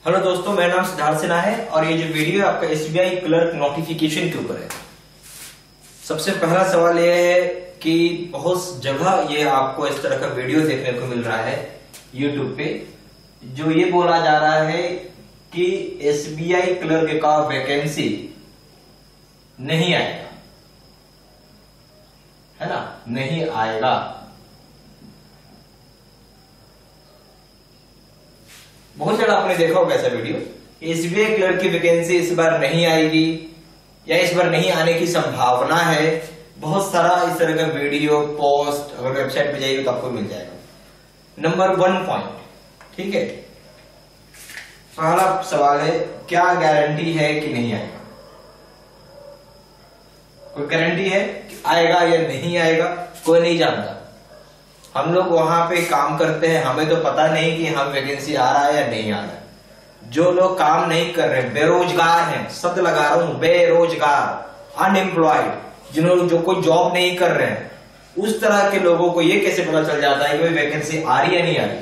Hello दोस्तों, मेरा नाम सिद्धार्थ सिन्हा है और ये जो वीडियो आपका एसबीआई क्लर्क नोटिफिकेशन के ऊपर है। सबसे पहला सवाल यह है कि बहुत जगह ये आपको इस तरह का वीडियो देखने को मिल रहा है यूट्यूब पे, जो ये बोला जा रहा है कि एसबीआई क्लर्क का वैकेंसी नहीं आएगा, है ना, नहीं आएगा। बहुत जगह आपने देखा होगा ऐसा वीडियो, एसबीआई क्लर्क की वैकेंसी इस बार नहीं आएगी या इस बार नहीं आने की संभावना है। बहुत सारा इस तरह का वीडियो पोस्ट अगर वेबसाइट पे जाइए तो आपको मिल जाएगा। नंबर 1 पॉइंट, ठीक है। पहला सवाल है, क्या गारंटी है कि नहीं आएगा? कोई गारंटी है कि आएगा या नहीं आएगा? कोई नहीं जानता। हम लोग वहां पे काम करते हैं, हमें तो पता नहीं कि हम वैकेंसी आ रहा है या नहीं आ रहा है। जो लोग काम नहीं कर रहे, बेरोजगार हैं, शब्द लगा रहा हूं, बेरोजगार, अनएम्प्लॉयड, जिन्होंने जो कोई जॉब नहीं कर रहे हैं, उस तरह के लोगों को ये कैसे पता चल जाता है कि भाई वैकेंसी आ रही है या नहीं आ रही?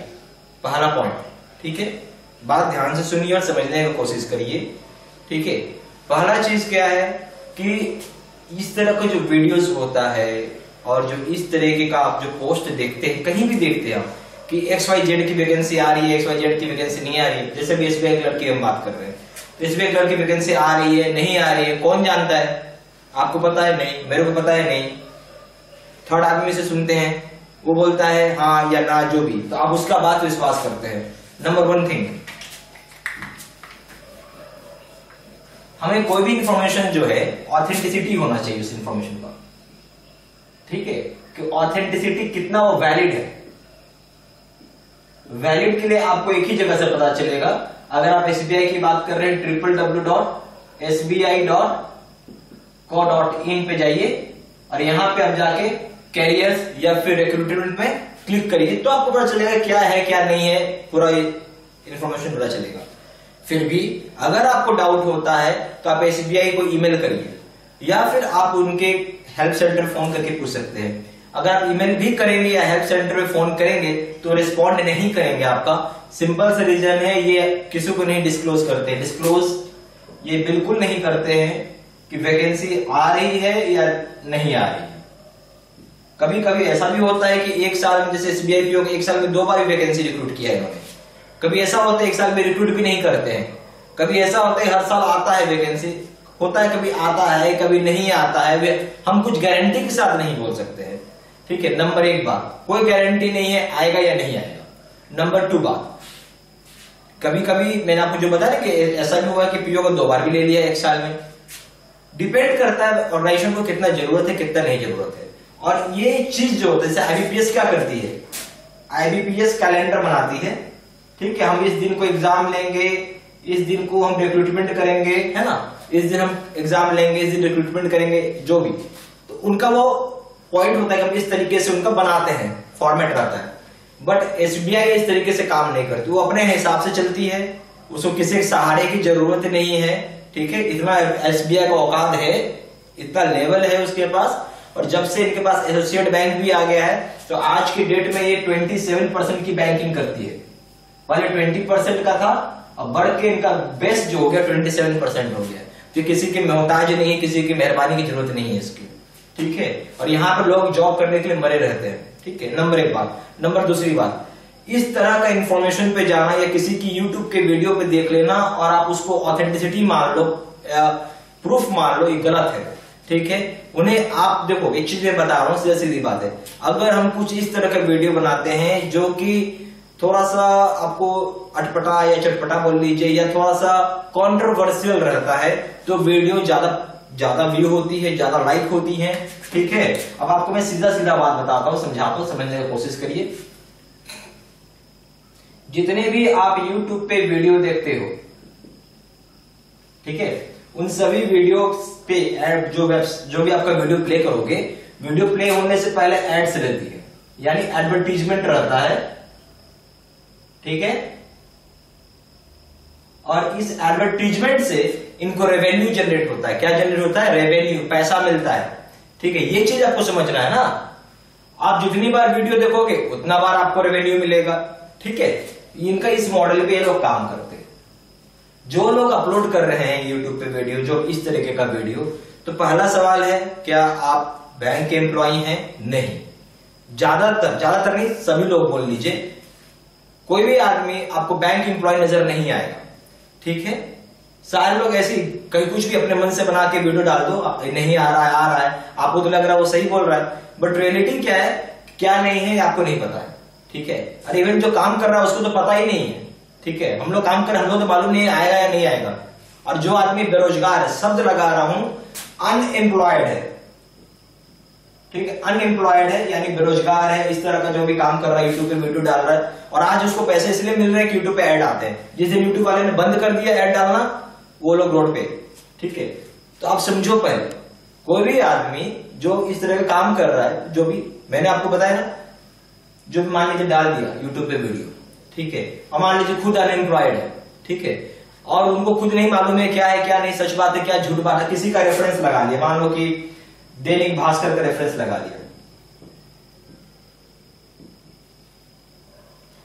पहला पॉइंट, ठीक है। बात ध्यान से सुनिए और समझने की कोशिश करिए, ठीक है। पहला चीज क्या है कि इस तरह का जो वीडियोस होता है और जो इस तरीके का आप जो पोस्ट देखते हैं, कहीं भी देखते हैं आप कि XYZ की वैकेंसी आ रही है, XYZ की वैकेंसी नहीं आ रही है। जैसे भी एसबीआई क्लर्क की हम बात कर रहे हैं, तो एसबीआई क्लर्क की वैकेंसी आ रही है, नहीं आ रही है, कौन जानता है? आपको पता है? नहीं। मेरे को पता है? नहीं। थर्ड आदमी से सुनते हैं, वो बोलता है हाँ या ना, जो भी, तो आप उसका बात विश्वास करते हैं। नंबर 1 थिंग, हमें कोई भी इंफॉर्मेशन जो है ऑथेंटिसिटी होना चाहिए उस इंफॉर्मेशन का, ठीक है, कि ऑथेंटिसिटी कितना वो वैलिड है। वैलिड के लिए आपको एक ही जगह से पता चलेगा। अगर आप एसबीआई की बात कर रहे हैं, www.sbi.co.in पे जाइए और यहां पे आप जाके कैरियर्स या फिर रिक्रूटमेंट में क्लिक करिए, तो आपको पता चलेगा क्या है क्या नहीं है, पूरा इंफॉर्मेशन पता चलेगा। फिर भी अगर आपको डाउट होता है तो आप एसबीआई को ईमेल करिए या फिर आप उनके हेल्प सेंटर फोन करके पूछ सकते हैं। अगर आप ईमेल भी करेंगे या हेल्प सेंटर में फोन करेंगे तो रिस्पॉन्ड नहीं करेंगे आपका। सिंपल सा रीजन है, ये किसी को नहीं डिस्क्लोज करते। डिस्क्लोज ये बिल्कुल नहीं करते हैं कि वैकेंसी आ रही है या नहीं आ रही है। कभी कभी ऐसा भी होता है कि एक साल में, जैसे एसबीआई पीओ एक साल में 2 बार वैकेंसी रिक्रूट किया है इन्होंने। कभी ऐसा होता है एक साल में रिक्रूट भी नहीं करते हैं। कभी ऐसा होता है हर साल आता है वैकेंसी, होता है कभी आता है कभी नहीं आता है। हम कुछ गारंटी के साथ नहीं बोल सकते हैं, ठीक है। नंबर 1 बात, कोई गारंटी नहीं है आएगा या नहीं आएगा। नंबर 2 बात, कभी कभी मैंने आपको जो बताया कि ऐसा भी हुआ कि पीओ को 2 बार भी ले लिया एक साल में। डिपेंड करता है ऑर्गेनाइजेशन को कितना जरूरत है कितना नहीं जरूरत है। और ये चीज जो होता है, जैसे आईबीपीएस क्या करती है, आईबीपीएस कैलेंडर बनाती है, ठीक है। हम इस दिन को एग्जाम लेंगे, इस दिन को हम रिक्रूटमेंट करेंगे, है ना, इस दिन हम एग्जाम लेंगे, इस दिन रिक्रूटमेंट करेंगे, जो भी, तो उनका वो पॉइंट होता है कि हम इस तरीके से उनका बनाते हैं, फॉर्मेट रहता है। बट एसबीआई इस तरीके से काम नहीं करती, वो अपने हिसाब से चलती है, उसको किसी के सहारे की जरूरत नहीं है, ठीक है। इतना एसबीआई का औकात है, इतना लेवल है उसके पास। और जब से इनके पास एसोसिएट बैंक भी आ गया है तो आज की डेट में ये 27% की बैंकिंग करती है। पहले 20% का था, अब बढ़ के इनका बेस्ट जो हो गया 27% हो गया। तो किसी के मोहताज नहीं है, किसी की मेहरबानी की जरूरत नहीं है इसकी, ठीक है। और यहाँ पर लोग जॉब करने के लिए मरे रहते हैं, ठीक है। नंबर 1 बात। नंबर 2 बात, इस तरह का इंफॉर्मेशन पे जाना या किसी की यूट्यूब के वीडियो पे देख लेना और आप उसको ऑथेंटिसिटी मान लो, प्रूफ मान लो, ये गलत है, ठीक है। उन्हें आप देखो, एक चीज मैं बता रहा हूं, सीधी सीधी बात है। अगर हम कुछ इस तरह का वीडियो बनाते हैं जो कि थोड़ा सा आपको अटपटा या चटपटा बोल लीजिए या थोड़ा सा कंट्रोवर्शियल रहता है, तो वीडियो ज्यादा व्यू होती है, ज्यादा लाइक होती है, ठीक है। अब आपको मैं सीधा सीधा बात बताता हूं, समझाता हूं, समझने की कोशिश करिए। जितने भी आप YouTube पे वीडियो देखते हो, ठीक है, उन सभी वीडियो पे एड, जो भी आपका वीडियो प्ले करोगे, वीडियो प्ले होने से पहले एड्स रहती है, यानी एडवर्टीजमेंट रहता है, ठीक है। और इस एडवर्टीजमेंट से इनको रेवेन्यू जनरेट होता है। क्या जनरेट होता है? रेवेन्यू, पैसा मिलता है, ठीक है। ये चीज आपको समझना है ना। आप जितनी बार वीडियो देखोगे उतना बार आपको रेवेन्यू मिलेगा, ठीक है। इनका इस मॉडल पे ये लोग काम करते हैं, जो लोग अपलोड कर रहे हैं यूट्यूब पे वीडियो, जो इस तरीके का वीडियो, तो पहला सवाल है क्या आप बैंक के एम्प्लॉय हैं? नहीं। ज्यादातर नहीं, सभी लोग बोल लीजिए, कोई भी आदमी आपको बैंक एम्प्लॉय नजर नहीं आएगा। ठीक है, सारे लोग ऐसे कहीं कुछ भी अपने मन से बना के वीडियो डाल दो, नहीं आ रहा है, आपको तो लग रहा है वो सही बोल रहा है, बट रियलिटी क्या है, क्या नहीं है, आपको नहीं पता है। ठीक है, और इवन जो काम कर रहा है उसको तो पता ही नहीं है। ठीक है, हम लोग काम कर, हम लोग तो मालूम नहीं आएगा या नहीं आएगा। और जो आदमी बेरोजगार है, शब्द लगा रहा हूं, अनएम्प्लॉयड है। ठीक है, अनएम्प्लॉयड है यानी बेरोजगार है, इस तरह का जो भी काम कर रहा है, यूट्यूब पे वीडियो डाल रहा है, और आज उसको पैसे इसलिए मिल रहे हैं कि यूट्यूब पे ऐड आते हैं। जिस दिन यूट्यूब वाले ने बंद कर दिया ऐड डालना, वो लोग रोड पे। ठीक है, तो आप समझो, पहले कोई भी आदमी जो इस तरह का काम कर रहा है, जो भी मैंने आपको बताया ना, जो भी मान लीजिए डाल दिया यूट्यूब पे वीडियो, ठीक है, और मान लीजिए खुद अनएम्प्लॉयड है, ठीक है, और उनको खुद नहीं मालूम है क्या नहीं, सच बात है क्या झूठ बात है, किसी का रेफरेंस लगा लिया, मान लो कि दैनिक भास्कर का रेफरेंस लगा लिया,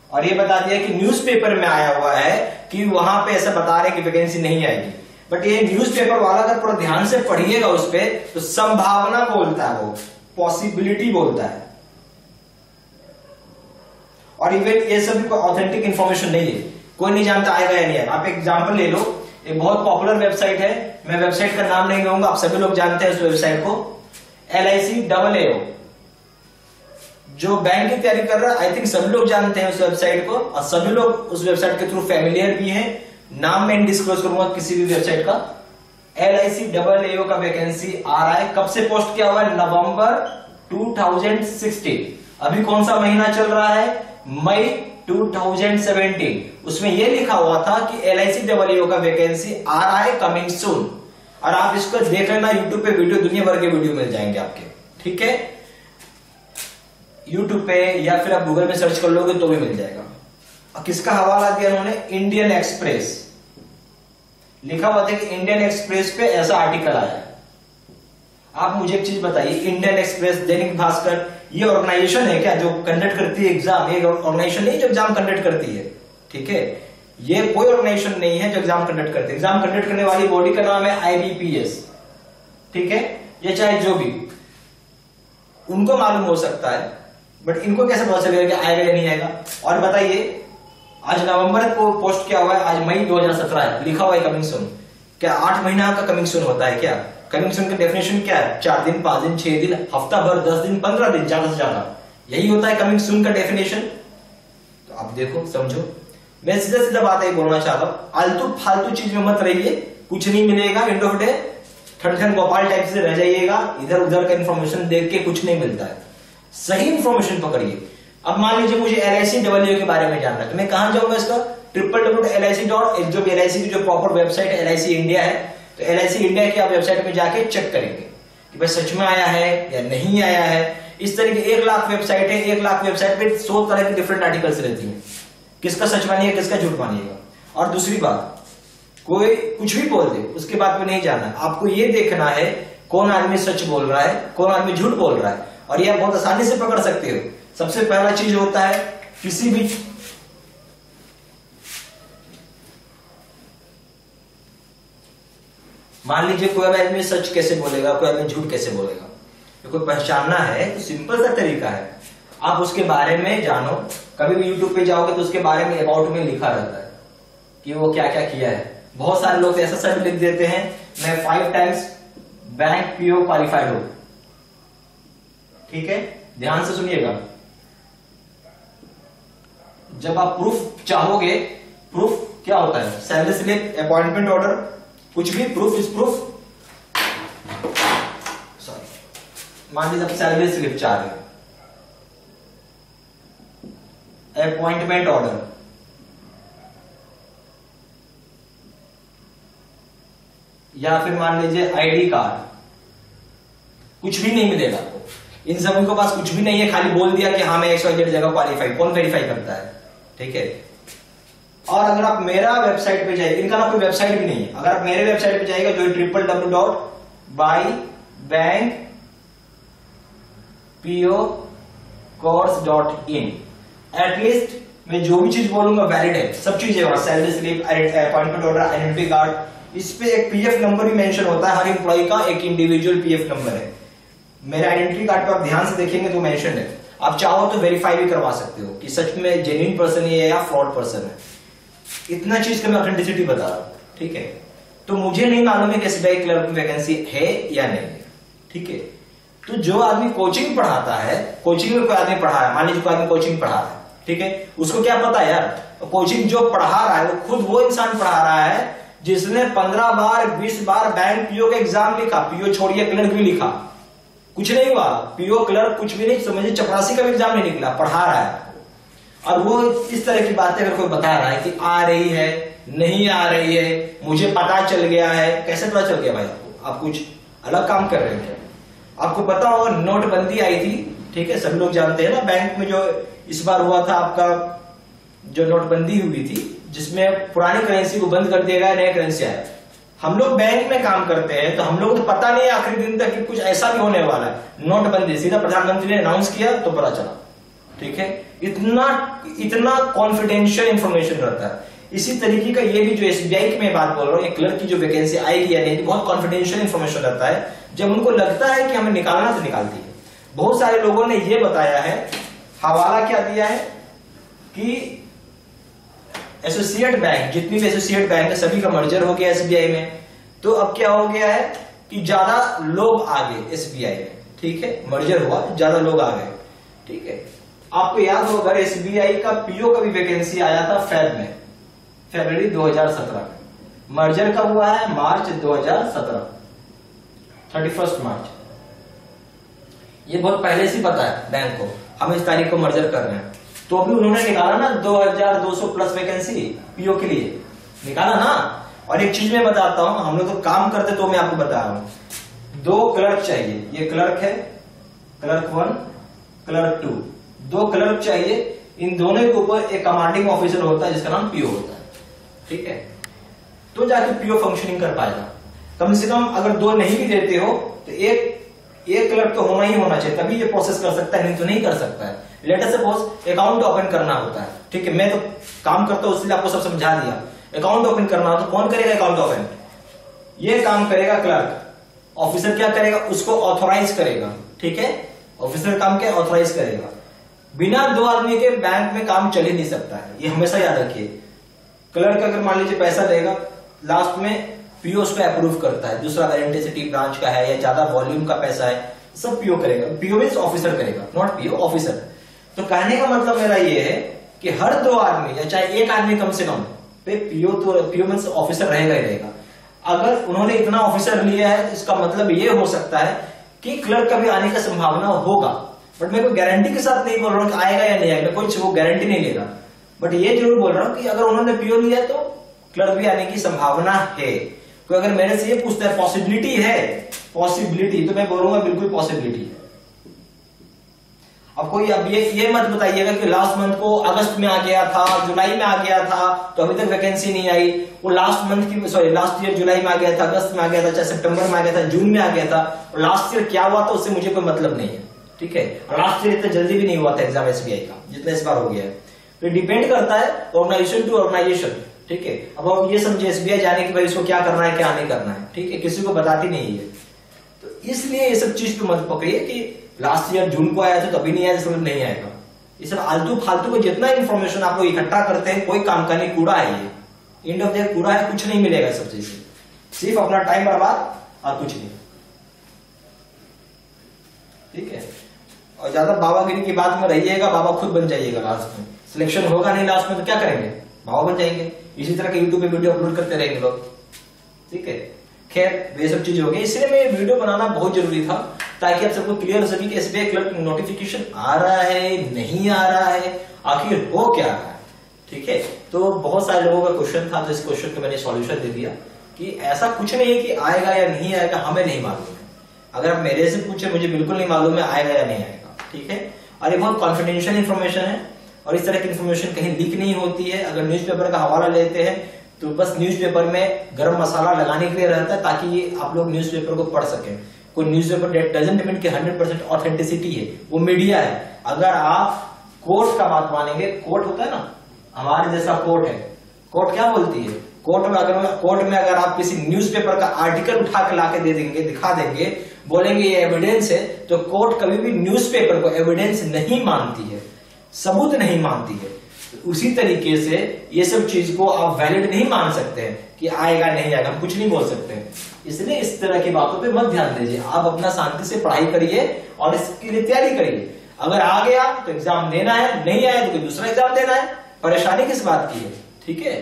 और ये बता दिया कि न्यूज़पेपर में आया हुआ है कि वहां पे ऐसा बता रहे कि वैकेंसी नहीं आएगी। बट ये न्यूज़पेपर वाला अगर पूरा ध्यान से पढ़िएगा उस पे, तो संभावना बोलता है, वो पॉसिबिलिटी बोलता है, और इवन ये सब ऑथेंटिक इंफॉर्मेशन नहीं है, कोई नहीं जानता आएगा या नहीं आएगा। आप एग्जांपल ले लो, एक बहुत पॉपुलर वेबसाइट है, मैं वेबसाइट का नाम नहीं लूंगा, आप सभी लोग जानते हैं उस वेबसाइट को, LICAAO, जो बैंक की तैयारी कर रहा है, आई थिंक सभी लोग जानते हैं उस वेबसाइट को, और सभी लोग उस वेबसाइट के थ्रू फैमिलियर भी हैं। नाम मैं डिस्क्लोज करूंगा किसी भी वेबसाइट का। LICAAO का वैकेंसी आ रहा है, कब से पोस्ट किया हुआ है? नवंबर 2016। अभी कौन सा महीना चल रहा है? मई 2017। उसमें यह लिखा हुआ था कि LICAAO का वैकेंसी आ रहा है, कमिंग सून। और आप इसको देख लेना, यूट्यूब पे वीडियो, दुनिया भर के वीडियो मिल जाएंगे आपके। ठीक है, यूट्यूब पे या फिर आप गूगल में सर्च कर लोगे तो भी मिल जाएगा। और किसका हवाला दिया उन्होंने? Indian express. लिखा हुआ था कि इंडियन एक्सप्रेस पे ऐसा आर्टिकल आया है। आप मुझे एक चीज बताइए, इंडियन एक्सप्रेस, दैनिक भास्कर, ये ऑर्गेनाइजेशन है क्या जो कंडक्ट करती है एग्जाम? ये ऑर्गेनाइजेशन नहीं जो एग्जाम कंडक्ट करती है। ठीक है, ये कोई ऑर्गेनाइजेशन नहीं है जो एग्जाम कंडक्ट करती है। एग्जाम कंडक्ट करने वाली बॉडी का नाम है IBPS। ठीक है, ये चाहे जो भी, उनको मालूम हो सकता है, बट इनको कैसे पता चलेगा कि आएगा या नहीं आएगा? और बताइए, आज नवंबर को पोस्ट किया हुआ है, आज मई 2017 है, लिखा हुआ है कमिंग सून। क्या 8 महीना का कमिंग सून होता है क्या? कमिंग सून का डेफिनेशन क्या है? 4 दिन, 5 दिन, 6 दिन, हफ्ता भर, 10 दिन, 15 दिन, ज्यादा से ज्यादा, यही होता है कमिंग सून का डेफिनेशन। तो आप देखो, समझो, मैं सीधा सीधा बात यही बोलना चाहता हूं, आलतू फालतू चीज में मत रहिए, कुछ नहीं मिलेगा। एंड ऑफ डे ठन गोपाल टाइप से रह जाइएगा, इधर उधर का इन्फॉर्मेशन देख के कुछ नहीं मिलता है, सही इन्फॉर्मेशन पकड़िए। अब मान लीजिए मुझे LICAAO के बारे में जानना है, तो मैं कहां जाऊंगा? इसका www.lic. जो LIC की जो प्रॉपर वेबसाइट है, LIC इंडिया है, तो LIC इंडिया की आप वेबसाइट में जाके चेक करेंगे कि भाई सच में आया है या नहीं आया है। इस तरह की 1 लाख वेबसाइट है, 1 लाख वेबसाइट पे 100 तरह की डिफरेंट आर्टिकल्स रहती हैं, किसका सच मानिएगा, किसका झूठ मानिएगा। और दूसरी बात, कोई कुछ भी बोल दे, उसके बात में नहीं जाना, आपको ये देखना है कौन आदमी सच बोल रहा है, कौन आदमी झूठ बोल रहा है, और ये आप बहुत आसानी से पकड़ सकते हो। सबसे पहला चीज होता है, किसी भी मान लीजिए कोई आदमी सच कैसे बोलेगा, कोई आदमी झूठ कैसे बोलेगा, तो कोई पहचानना है तो सिंपल सा तरीका है, आप उसके बारे में जानो। कभी भी यूट्यूब पे जाओगे तो उसके बारे में अबाउट में लिखा रहता है कि वो क्या क्या किया है। बहुत सारे लोग ऐसा सब लिख देते हैं, मैं 5 टाइम्स बैंक PO क्वालिफाइड हूं। ठीक है, ध्यान से सुनिएगा, जब आप प्रूफ चाहोगे, प्रूफ क्या होता है? सैलरी स्लिप, अपॉइंटमेंट ऑर्डर, कुछ भी प्रूफ इज प्रूफ। सॉरी, मान लीजिए आप सैलरी स्लिप चाह रहे हैं, अपॉइंटमेंट ऑर्डर, या फिर मान लीजिए ID कार्ड, कुछ भी नहीं मिलेगा आपको। इन सभी के पास कुछ भी नहीं है, खाली बोल दिया कि हाँ मैं XYZ जगह क्वालिफाई, कौन वेरीफाई करता है? ठीक है, और अगर आप मेरा वेबसाइट पे जाइए, इनका ना कोई वेबसाइट भी नहीं है, अगर आप मेरे वेबसाइट पे जाइएगा जो www.bybankpocourse.in, एटलीस्ट मैं जो भी चीज बोलूंगा वैलिड है, सब चीजें वहां, salary slip, appointment order, identity card, इस पे एक पीएफ नंबर भी मेंशन होता है। हर एम्प्लॉय का एक इंडिविजुअल पीएफ नंबर है। मेरे आइडेंटिटी कार्ड पर आप ध्यान से देखेंगे तो मेंशन है। आप चाहो तो वेरीफाई भी करवा सकते हो कि सच में जेन्युइन पर्सन है या फ्रॉड पर्सन है। इतना चीज का मैं ऑथेंटिसिटी बता रहा हूं, ठीक है। तो मुझे नहीं मालूम है कि एसबीआई क्लर्क में वैकेंसी है या नहीं है, ठीक है। तो जो आदमी कोचिंग पढ़ाता है, कोचिंग में कोई आदमी पढ़ा है, मान लीजिए कोई आदमी कोचिंग पढ़ा है, ठीक है, उसको क्या पता है यार, कोचिंग जो पढ़ा रहा है वो खुद वो इंसान पढ़ा रहा है जिसने 15 बार 20 बार बैंक पीओ का एग्जाम लिखा। पीओ छोड़िए, क्लर्क भी लिखा, कुछ नहीं हुआ। पीओ क्लर्क कुछ भी नहीं, समझिए चपरासी का भी एग्जाम नहीं निकला, पढ़ा रहा है। और वो इस तरह की बातें अगर कोई बता रहा है कि आ रही है, नहीं आ रही है, मुझे पता चल गया है, कैसे पता चल गया भाई आपको? आप कुछ अलग काम कर रहे हैं। आपको पता होगा नोटबंदी आई थी, ठीक है, सभी लोग जानते हैं ना। बैंक में जो इस बार हुआ था आपका, जो नोटबंदी हुई थी जिसमें पुरानी करेंसी को बंद कर दिया गया, नया करेंसी आया। हम लोग बैंक में काम करते हैं तो हम लोग तो पता नहीं है आखिरी दिन तक कि कुछ ऐसा भी होने वाला है। नोटबंदी सीधा प्रधानमंत्री ने अनाउंस किया तो पता चला, ठीक है। इतना कॉन्फिडेंशियल इंफॉर्मेशन रहता है। इसी तरीके का ये भी जो एसबीआई की मैं बात बोल रहा हूँ, क्लर्क की जो वैकेंसी आएगी या नहीं, बहुत कॉन्फिडेंशियल इंफॉर्मेशन रहता है। जब उनको लगता है कि हमें निकालना तो निकालती है। बहुत सारे लोगों ने ये बताया है, हवाला क्या दिया है कि एसोसिएट बैंक, जितनी भी एसोसिएट बैंक है सभी का मर्जर हो गया एसबीआई में। तो अब क्या हो गया है कि ज्यादा लोग आ गए एसबीआई में, ठीक है, मर्जर हुआ, ज्यादा लोग आ गए, ठीक है। आपको याद होगा एसबीआई का पीओ का भी वैकेंसी आया था फरवरी 2017 में। मर्जर कब हुआ है? मार्च 2017, 31 मार्च। ये बहुत पहले से पता है बैंक को, हम इस तारीख को मर्जर कर रहे हैं। तो अभी उन्होंने निकाला ना 2200 प्लस वैकेंसी पीओ के लिए, निकाला ना। और एक चीज मैं बताता हूं, हम लोग तो काम करते तो मैं आपको बता रहा हूं। 2 क्लर्क चाहिए, ये क्लर्क है, क्लर्क 1, क्लर्क 2, 2 क्लर्क चाहिए। इन दोनों के ऊपर एक कमांडिंग ऑफिसर होता है जिसका नाम पीओ होता है, ठीक है। तो जाके पीओ फंक्शनिंग कर पाएगा। कम से कम अगर 2 नहीं भी देते हो तो एक क्लर्क तो होना ही होना चाहिए, तभी ये प्रोसेस कर सकता है, नहीं तो नहीं कर सकता है। लेटर सपोज अकाउंट ओपन करना होता है, ठीक है, मैं तो काम करता हूं इसलिए आपको सब समझा दिया। अकाउंट ओपन करना हो तो कौन करेगा अकाउंट ओपन? ये काम करेगा क्लर्क। ऑफिसर क्या करेगा? उसको ऑथोराइज करेगा, ठीक है। ऑफिसर काम क्या? ऑथोराइज करेगा। बिना 2 आदमी के बैंक में काम चल ही नहीं सकता है, ये हमेशा याद रखिए। क्लर्क अगर मान लीजिए पैसा देगा, लास्ट में पीओ उसको अप्रूव करता है, दूसरा गारंटी सिटी ब्रांच का है या ज्यादा वॉल्यूम का पैसा है, सब पीओ करेगा। पीओ मींस ऑफिसर करेगा, नॉट पीओ, ऑफिसर। तो कहने का मतलब मेरा ये है कि हर 2 आदमी या चाहे एक आदमी कम से कम पे पीओ मींस ऑफिसर रहेगा ही रहेगा। अगर उन्होंने इतना ऑफिसर लिया है तो इसका मतलब ये हो सकता है कि क्लर्क का भी आने का संभावना होगा। बट मैं कोई गारंटी के साथ नहीं बोल रहा हूं कि आएगा या नहीं आएगा, कोई वो गारंटी नहीं लेगा। बट ये जरूर बोल रहा हूं कि अगर उन्होंने पीओ लिया तो क्लर्क भी आने की संभावना है। कोई अगर मेरे से ये पूछता है पॉसिबिलिटी है, पॉसिबिलिटी, तो मैं बोलूंगा बिल्कुल पॉसिबिलिटी है। अब कोई अब ये मत बताइएगा कि लास्ट मंथ को अगस्त में आ गया था, जुलाई में आ गया था तो अभी तक वैकेंसी नहीं आई। वो लास्ट ईयर जुलाई में आ गया था, अगस्त में आ गया था, चाहे सितंबर में आ गया था, जून में आ गया था, और लास्ट ईयर क्या हुआ था उससे मुझे कोई मतलब नहीं है, ठीक है। और लास्ट ईयर इतना जल्दी भी नहीं हुआ था एग्जाम एसबीआई का जितना इस बार हो गया है। तो डिपेंड करता है ऑर्गेनाइजेशन टू ऑर्गेनाइजेशन, ठीक है। अब आप ये समझे एसबीआई जाने की भाई इसको क्या करना है क्या नहीं करना है, ठीक है, किसी को बताती नहीं है। तो इसलिए ये सब चीज पे मत पकड़िए कि लास्ट ईयर जून को आया था तो अभी नहीं आया, मतलब नहीं आएगा। ये सब आलतू फालतू को जितना इंफॉर्मेशन आप लोग इकट्ठा करते हैं कोई काम का नहीं, कूड़ा है ये। एंड ऑफ द कूड़ा है, कुछ नहीं मिलेगा सब चीज से, सिर्फ अपना टाइम बर्बाद और कुछ नहीं, ठीक है। और ज्यादा बाबागिरी की बात में रहिएगा, बाबा खुद बन जाइएगा लास्ट में। सिलेक्शन होगा नहीं लास्ट में तो क्या करेंगे? बाबा बन जाएंगे। इसी तरह के यूट्यूब पे वीडियो अपलोड करते रहेंगे लोग, ठीक है। खैर ये सब चीजें हो गई, इसलिए मैं वीडियो बनाना बहुत जरूरी था ताकि आप सबको क्लियर हो सके कि एसबीआई क्लर्क नोटिफिकेशन आ रहा है नहीं आ रहा है, आखिर हो क्या रहा है, ठीक है। तो बहुत सारे लोगों का क्वेश्चन था, तो इस क्वेश्चन का मैंने सॉल्यूशन दे दिया कि ऐसा कुछ नहीं है कि आएगा या नहीं आएगा, हमें नहीं मालूम है। अगर आप मेरे से पूछे मुझे बिल्कुल नहीं मालूम है आएगा या नहीं आएगा, ठीक है। और ये बहुत कॉन्फिडेंशियल इन्फॉर्मेशन है और इस तरह की इन्फॉर्मेशन कहीं लीक नहीं होती है। अगर न्यूज़पेपर का हवाला लेते हैं तो बस न्यूज़पेपर में गरम मसाला लगाने के लिए रहता है ताकि आप लोग न्यूज़पेपर को पढ़ सकें। कोई न्यूज़पेपर डजंट मीन कि 100% ऑथेंटिसिटी है, वो मीडिया है। अगर आप कोर्ट का बात मानेंगे। कोर्ट होता है ना हमारे जैसा कोर्ट है, कोर्ट क्या बोलती है, कोर्ट में अगर आप किसी न्यूज़पेपर का आर्टिकल उठा के लाके दे देंगे, दिखा देंगे, बोलेंगे ये एविडेंस है, तो कोर्ट कभी भी न्यूज़पेपर को एविडेंस नहीं मानती है, सबूत नहीं मानती है। उसी तरीके से ये सब चीज को आप वैलिड नहीं मान सकते हैं कि आएगा नहीं आएगा, हम कुछ नहीं बोल सकते हैं। इसलिए इस तरह की बातों पे मत ध्यान दीजिए, आप अपना शांति से पढ़ाई करिए और इसके लिए तैयारी करिए। अगर आ गया तो एग्जाम देना है, नहीं आया तो कोई दूसरा एग्जाम देना है, परेशानी किस बात की है, ठीक है।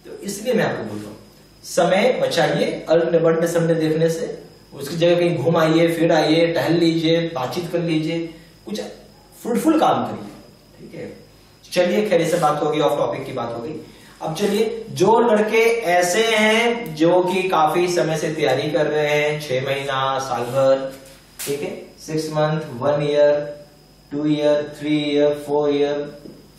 तो इसलिए मैं आपको बोल रहा हूं समय बचाइए अल्टरनेट संडे देखने से, उसकी जगह कहीं घूम आइए, फिर आइए, टहल लीजिए, बातचीत कर लीजिए, कुछ फ्रूटफुल काम करिए, ठीक है। चलिए खैर से बात होगी, ऑफ टॉपिक की बात होगी। अब चलिए जो लड़के ऐसे हैं जो कि काफी समय से तैयारी कर रहे हैं, 6 महीना, साल भर, ठीक है, 6 month, 1 year, 2 year, 3 year, 4 year,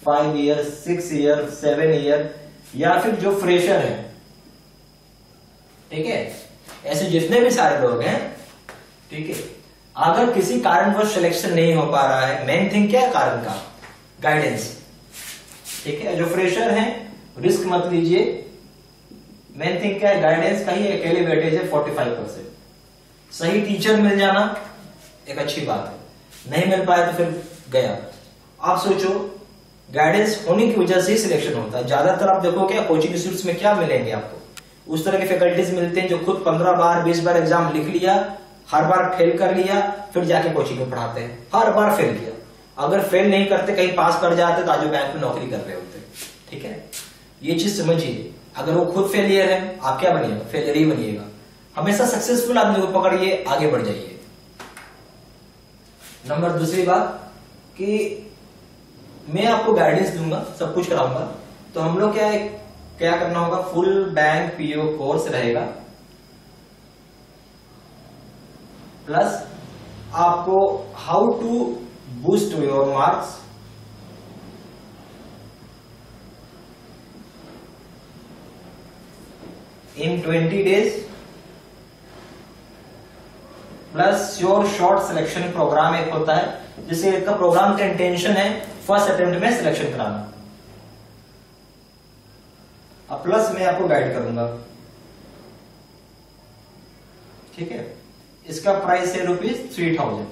5 year, 6 year, 7 year, या फिर जो फ्रेशर है, ठीक है, ऐसे जितने भी सारे लोग हैं, ठीक है, अगर किसी कारणवश सिलेक्शन नहीं हो पा रहा है, मेन थिंग क्या है कारण का, गाइडेंस, ठीक है। जो फ्रेशर हैं रिस्क मत लीजिए, मेन थिंग क्या है, गाइडेंस का ही अकेले वेटेज है 45%। सही टीचर मिल जाना एक अच्छी बात है, नहीं मिल पाया तो फिर गया। आप सोचो गाइडेंस होने की वजह से ही सिलेक्शन होता है। ज्यादातर आप देखो क्या कोचिंग इंस्टीट्यूट्स में क्या मिलेंगे आपको, उस तरह के फैकल्टीज मिलते हैं जो खुद 15 बार 20 बार एग्जाम लिख लिया, हर बार फेल कर लिया, फिर जाके कोचिंग में पढ़ाते हैं, हर बार फेल किया। अगर फेल नहीं करते कहीं पास कर जाते तो आज बैंक में नौकरी कर रहे होते, ठीक है। ये चीज समझिए, अगर वो खुद फेलियर है आप क्या बनिएगा, फेलियर ही बनिएगा। हमेशा सक्सेसफुल आदमी को पकड़िए, आगे बढ़ जाइए। नंबर दूसरी बात कि मैं आपको गाइडेंस दूंगा, सब कुछ कराऊंगा, तो हम लोग क्या करना होगा, फुल बैंक पीओ कोर्स रहेगा, प्लस आपको how to boost your marks, in 20 days, plus your short selection programme एक होता है, जिससे इसका प्रोग्राम का इंटेंशन है फर्स्ट अटेम्प्ट में सिलेक्शन कराना। अब प्लस मैं आपको गाइड करूंगा, ठीक है। इसका प्राइस है ₹3000।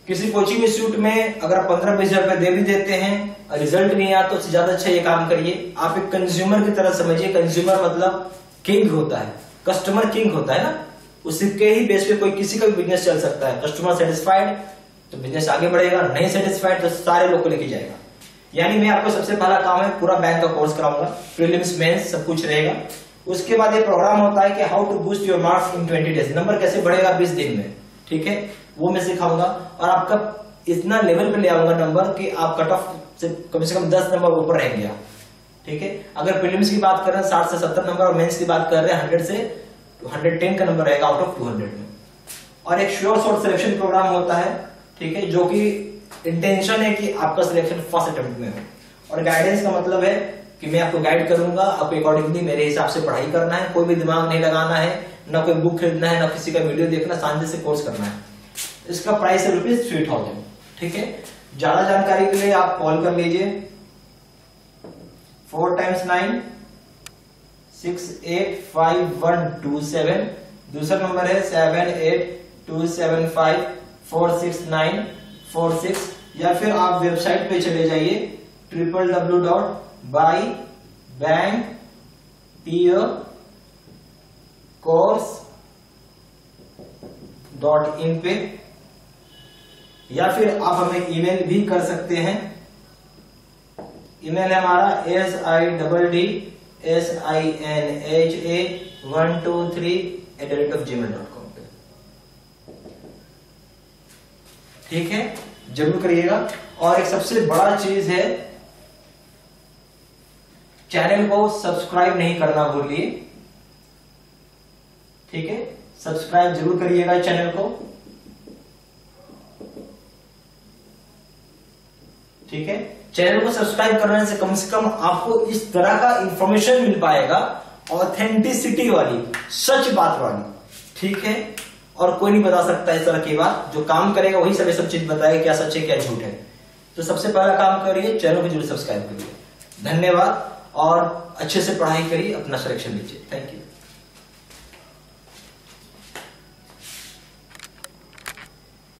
किसी कोचिंग इंस्टीट्यूट में अगर आप 15-20 हजार रुपए दे भी देते हैं, रिजल्ट नहीं आता तो उससे ज्यादा अच्छा ये काम करिए। आप एक कंज्यूमर की तरह समझिए, कंज्यूमर मतलब किंग होता है, कस्टमर किंग होता है ना, उसके ही बेस पे कोई किसी का भी बिजनेस चल सकता है। कस्टमर सेटिस्फाइड तो बिजनेस आगे बढ़ेगा, नहीं सेटिस्फाइड तो सारे लोग को लेके जाएगा। यानी मैं आपको सबसे पहला काम है पूरा बैंक का कोर्स कराऊंगा, प्रीलिम्स मेंस सब कुछ रहेगा। उसके बाद ये प्रोग्राम होता है कि how to boost your marks in 20 days, number कैसे बढ़ेगा 20 दिन में, ठीक है, वो मैं सिखाऊंगा। और आपका इतना लेवल पे ले आऊंगा नंबर कि आप कट ऑफ से कम 10 नंबर ऊपर रहेंगे आप, ठीक है। अगर प्रीलिम्स की बात कर रहे हैं 60 से 70 नंबर, और मेंस की बात कर रहे हैं 100 से 110 का नंबर रहेगा आउट ऑफ 200 में। और एक श्योर शॉर्ट सिलेक्शन प्रोग्राम होता है, ठीक है, जो कि इंटेंशन है कि आपका सिलेक्शन फर्स्ट अटेम्प्ट में हो। और गाइडेंस का मतलब है कि मैं आपको गाइड करूंगा, आपको अकॉर्डिंगली मेरे हिसाब से पढ़ाई करना है, कोई भी दिमाग नहीं लगाना है, ना कोई बुक खरीदना है, ना किसी का वीडियो देखना, शांति से कोर्स करना है। इसका प्राइस है ₹3000, ठीक है। ज्यादा जानकारी के लिए आप कॉल कर लीजिए 4 × 9 685127, दूसरा नंबर है 7827546946, या फिर आप वेबसाइट पे चले जाइए www.bankpocourse.in पे, या फिर आप हमें ईमेल भी कर सकते हैं। ईमेल है हमारा sidinha123@gmail.com पे, ठीक है, जरूर करिएगा। और एक सबसे बड़ा चीज है, चैनल को सब्सक्राइब नहीं करना भूलिए, ठीक है, सब्सक्राइब जरूर करिएगा चैनल को, ठीक है। चैनल को सब्सक्राइब करने से कम आपको इस तरह का इंफॉर्मेशन मिल पाएगा, ऑथेंटिसिटी वाली, सच बात वाली, ठीक है। और कोई नहीं बता सकता इस तरह की बात। जो काम करेगा वही सब चीज बताएगा, क्या सच है क्या झूठ है। तो सबसे पहला काम करिए, चैनल को जरूर सब्सक्राइब करिए। धन्यवाद, और अच्छे से पढ़ाई करिए, अपना सिलेक्शन लीजिए। Thank you.